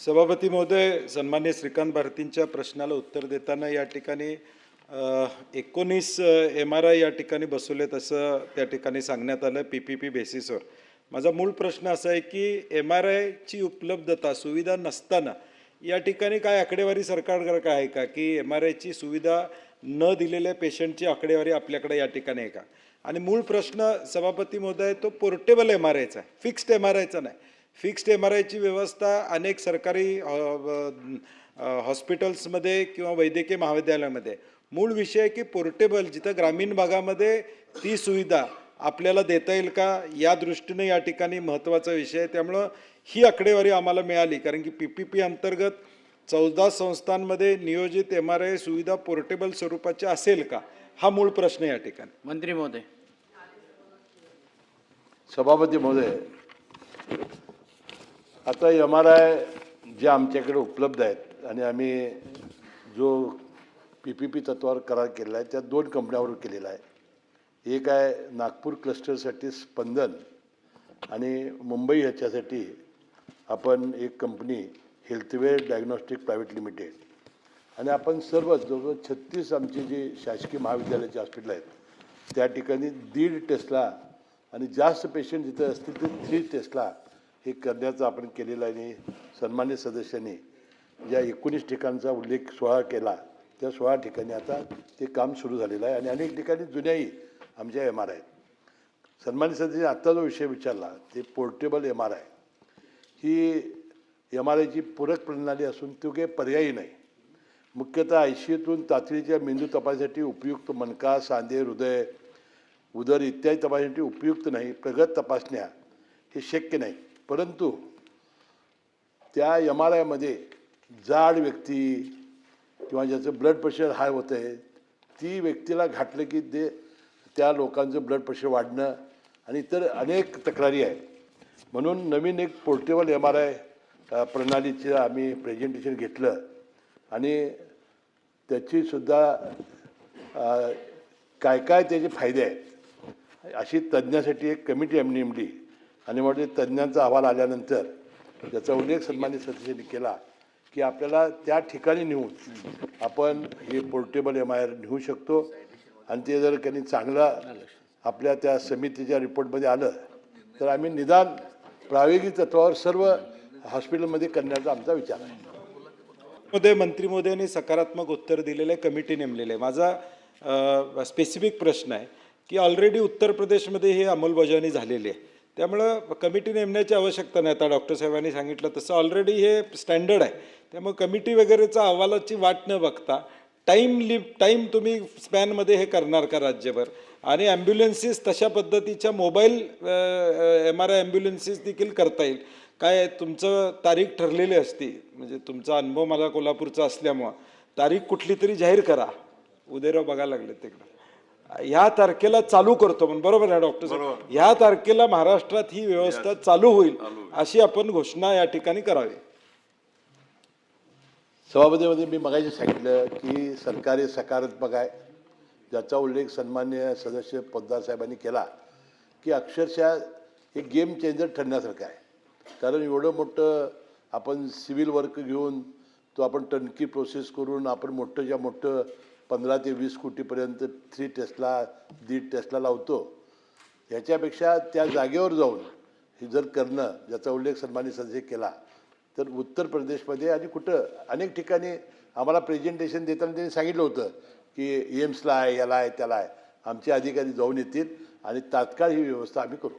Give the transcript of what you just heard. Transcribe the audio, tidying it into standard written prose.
सभापती महोदय, सन्मान्य श्रीकांत भारतींच्या प्रश्नाला उत्तर देताना या ठिकाणी 19 MRI या ठिकाणी बसवलेत असं त्या ठिकाणी सांगण्यात आलं PPP बेसिसवर. माझा मूळ प्रश्न असा आहे की MRIची उपलब्धता सुविधा नसताना या ठिकाणी काय आकडेवारी सरकारकडे आहे का की MRIची सुविधा न दिलेल्या पेशंटची आकडेवारी आपल्याकडे या ठिकाणी आहे का? आणि मूळ प्रश्न सभापती महोदय तो पोर्टेबल MRIचा आहे, फिक्स्ड MRIचा नाही. फिक्स्ड MRIची व्यवस्था अनेक सरकारी हॉस्पिटल्समध्ये किंवा वैद्यकीय महाविद्यालयामध्ये. मूळ विषय आहे की पोर्टेबल जिथं ग्रामीण भागामध्ये ती सुविधा आपल्याला देता येईल का या दृष्टीने या ठिकाणी महत्त्वाचा विषय आहे. त्यामुळं ही आकडेवारी आम्हाला मिळाली कारण की PPP अंतर्गत 14 संस्थांमध्ये नियोजित MRI सुविधा पोर्टेबल स्वरूपाची असेल का हा मूळ प्रश्न या ठिकाणी. मंत्री महोदय. सभापती महोदय, आता MRI जे आमच्याकडे उपलब्ध आहेत आणि आम्ही जो PPP तत्वावर करार केलेला आहे त्या 2 कंपन्यावर केलेला आहे. एक आहे नागपूर क्लस्टरसाठी स्पंदन आणि मुंबई ह्याच्यासाठी आपण एक कंपनी हेल्थवेअर डायग्नॉस्टिक प्रायव्हेट लिमिटेड. आणि आपण सर्व जवळजवळ 36 आमची जी शासकीय महाविद्यालयाची हॉस्पिटल आहेत त्या ठिकाणी 1.5 टेस्ला आणि जास्त पेशंट जिथे असतील ते 3 टेस्ला हे करण्याचं आपण केलेलं आहे. आणि सन्मान्य सदस्यांनी ज्या 19 ठिकाणचा उल्लेख 16 केला त्या 16 ठिकाणी आता ते काम सुरू झालेलं आहे आणि अनेक ठिकाणी जुन्याही आमच्या MRI आहेत. सन्मान्य सदस्यांनी आत्ता जो विषय विचारला ते पोर्टेबल MRI ही MRIची पूरक प्रणाली असून तो काही पर्यायी नाही. मुख्यतः ICUतून तातडीच्या मेंदू तपासण्यासाठी उपयुक्त मणका, सांधे, हृदय, उदर इत्यादी तपासण्यासाठी उपयुक्त नाही. प्रगत तपासण्या हे शक्य नाही. परंतु त्या MRIमध्ये जाड व्यक्ती किंवा ज्याचं ब्लड प्रेशर हाय होतं आहे ती व्यक्तीला घातलं की त्या लोकांचं ब्लड प्रेशर वाढणं आणि इतर अनेक तक्रारी आहेत. म्हणून नवीन एक पोर्टेबल MRI प्रणालीचं आम्ही प्रेझेंटेशन घेतलं आणि त्याचीसुद्धा काय काय त्याचे फायदे आहेत अशी तज्ज्ञासाठी एक कमिटी आम्ही नेमली आणि मग तज्ज्ञांचा अहवाल आल्यानंतर त्याचा उल्लेख सन्मान्य सदस्यांनी केला की आपल्याला त्या ठिकाणी नेऊन आपण हे पोर्टेबल MRI नेऊ शकतो. आणि ते जर त्यांनी चांगलं आपल्या त्या समितीच्या रिपोर्टमध्ये आलं तर आम्ही निदान प्रायोगिक तत्वावर सर्व हॉस्पिटलमध्ये करण्याचा आमचा विचार आहे. मध्ये मंत्री महोदयांनी सकारात्मक उत्तर दिलेले कमिटी नेमलेले. माझा स्पेसिफिक प्रश्न आहे की ऑलरेडी उत्तर प्रदेशमध्ये ही अंमलबजावणी झालेली आहे त्यामुळं कमिटी नेमण्याची आवश्यकता नाही. आता डॉक्टर साहेबांनी सांगितलं तसं ऑलरेडी हे स्टँडर्ड आहे. त्यामुळे कमिटी वगैरेचा अहवालाची वाट न बघता टाईम तुम्ही स्पॅनमध्ये हे करणार का राज्यभर. आणि ॲम्ब्युलन्सेस तशा पद्धतीच्या मोबाईल MRI ॲम्ब्युलन्सेस देखील करता येईल काय. तुमचं तारीख ठरलेली असती म्हणजे तुमचा अनुभव मला कोल्हापूरचा असल्यामुळं तारीख कुठली तरी जाहीर करा. उदयराव बघायला लागले तिकडं ह्या तारखेला चालू करतो म्हणून. बरोबर आहे डॉक्टर साहेब, ह्या तारखेला महाराष्ट्रात ही व्यवस्था चालू होईल अशी आपण घोषणा या ठिकाणी करावी. सभापतीमध्ये मी मगाशी सांगितलं की सरकारी सकारात्मक आहे ज्याचा उल्लेख सन्मान्य सदस्य पोद्दार साहेबांनी केला की अक्षरशः हे गेम चेंजर ठरण्यासारखं आहे. कारण एवढं मोठं आपण सिव्हिल वर्क घेऊन तो आपण टर्नकी प्रोसेस करून आपण मोठं 15 ते 20 कोटीपर्यंत 3 टेस्ला 1.5 टेस्ला लावतो. ह्याच्यापेक्षा त्या जागेवर जाऊन हे जर करणं ज्याचा उल्लेख सन्मान्य सदस्य केला तर उत्तर प्रदेशमध्ये आणि कुठं अनेक ठिकाणी आम्हाला प्रेझेंटेशन देताना त्यांनी सांगितलं होतं की एम्सला आहे, याला आहे, त्याला आहे. आमचे अधिकारी जाऊन येतील आणि तात्काळ ही व्यवस्था आम्ही करू.